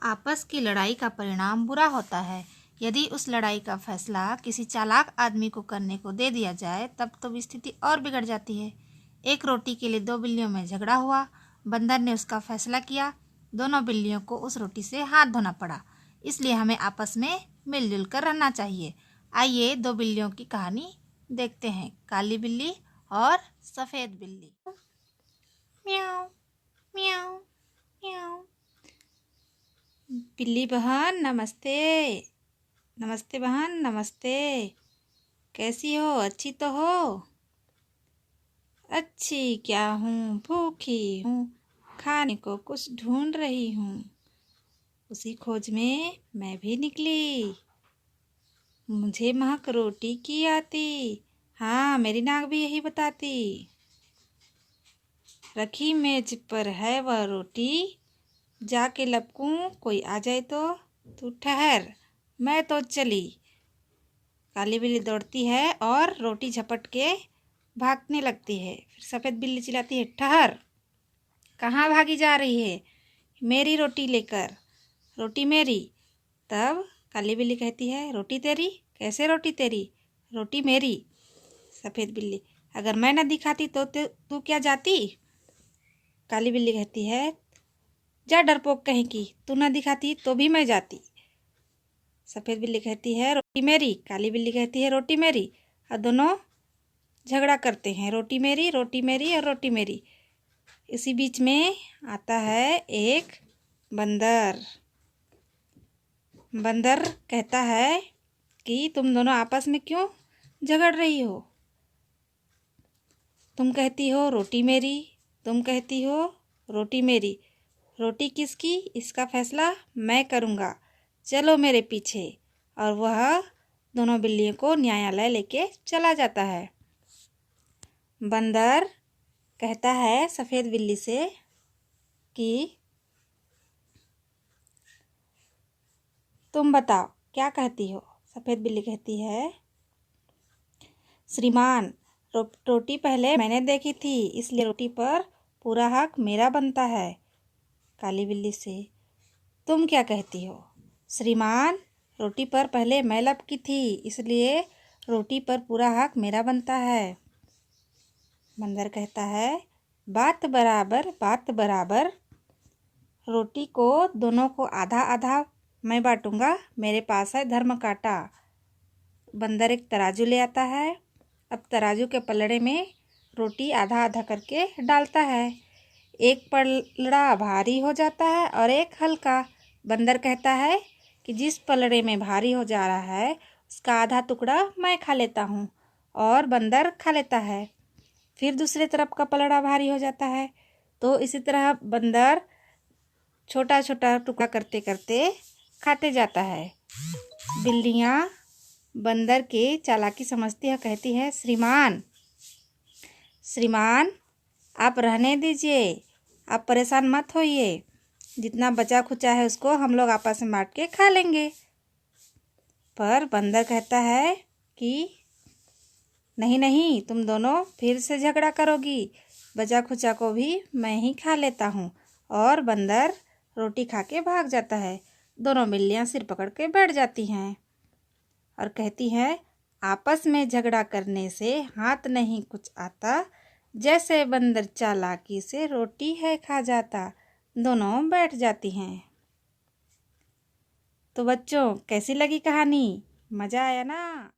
आपस की लड़ाई का परिणाम बुरा होता है। यदि उस लड़ाई का फैसला किसी चालाक आदमी को करने को दे दिया जाए तब तो स्थिति और बिगड़ जाती है। एक रोटी के लिए दो बिल्लियों में झगड़ा हुआ। बंदर ने उसका फैसला किया। दोनों बिल्लियों को उस रोटी से हाथ धोना पड़ा। इसलिए हमें आपस में मिलजुल कर रहना चाहिए। आइए दो बिल्लियों की कहानी देखते हैं, काली बिल्ली और सफ़ेद बिल्ली। म्याऊ म्याऊ म्याऊ। बिल्ली बहन नमस्ते। नमस्ते बहन नमस्ते। कैसी हो? अच्छी तो हो? अच्छी क्या हूँ, भूखी हूँ, खाने को कुछ ढूंढ रही हूँ। उसी खोज में मैं भी निकली। मुझे महक रोटी की आती। हाँ, मेरी नाक भी यही बताती। रखी मेज पर है वह रोटी, जाके लपकूं कोई आ जाए तो। तू ठहर, मैं तो चली। काली बिल्ली दौड़ती है और रोटी झपट के भागने लगती है। फिर सफ़ेद बिल्ली चिल्लाती है, ठहर, कहाँ भागी जा रही है? मेरी रोटी लेकर। रोटी मेरी। तब काली बिल्ली कहती है, रोटी तेरी? कैसे रोटी तेरी? रोटी मेरी। सफ़ेद बिल्ली, अगर मैं न दिखाती तो तू क्या जाती? काली बिल्ली कहती है, जा डरपोक कहीं की, तू न दिखाती तो भी मैं जाती। सफ़ेद बिल्ली कहती है, रोटी मेरी। काली बिल्ली कहती है, रोटी मेरी। और दोनों झगड़ा करते हैं, रोटी मेरी और रोटी मेरी। इसी बीच में आता है एक बंदर। बंदर कहता है कि तुम दोनों आपस में क्यों झगड़ रही हो? तुम कहती हो रोटी मेरी, तुम कहती हो रोटी मेरी। रोटी किसकी, इसका फैसला मैं करूँगा, चलो मेरे पीछे। और वह दोनों बिल्लियों को न्यायालय लेके चला जाता है। बंदर कहता है सफ़ेद बिल्ली से कि तुम बताओ क्या कहती हो? सफ़ेद बिल्ली कहती है, श्रीमान, रोटी पहले मैंने देखी थी, इसलिए रोटी पर पूरा हक मेरा बनता है। काली बिल्ली से, तुम क्या कहती हो? श्रीमान, रोटी पर पहले मैं लपकी थी, इसलिए रोटी पर पूरा हक मेरा बनता है। बंदर कहता है, बात बराबर बात बराबर। रोटी को दोनों को आधा आधा मैं बांटूंगा, मेरे पास है धर्म काटा। बंदर एक तराजू ले आता है। अब तराजू के पलड़े में रोटी आधा आधा करके डालता है। एक पलड़ा भारी हो जाता है और एक हल्का। बंदर कहता है कि जिस पलड़े में भारी हो जा रहा है उसका आधा टुकड़ा मैं खा लेता हूँ, और बंदर खा लेता है। फिर दूसरे तरफ का पलड़ा भारी हो जाता है, तो इसी तरह बंदर छोटा छोटा टुकड़ा करते करते खाते जाता है। बिल्लियाँ बंदर के चालाकी समझती है, कहती है, श्रीमान, श्रीमान, आप रहने दीजिए, आप परेशान मत होइए, जितना बचा खुचा है उसको हम लोग आपस में बांट के खा लेंगे। पर बंदर कहता है कि नहीं नहीं, तुम दोनों फिर से झगड़ा करोगी, बचा खुचा को भी मैं ही खा लेता हूँ। और बंदर रोटी खा के भाग जाता है। दोनों बिल्लियाँ सिर पकड़ के बैठ जाती हैं और कहती हैं, आपस में झगड़ा करने से हाथ नहीं कुछ आता, जैसे बंदर चालाकी से रोटी है खा जाता। दोनों बैठ जाती हैं। तो बच्चों, कैसी लगी कहानी? मज़ा आया ना?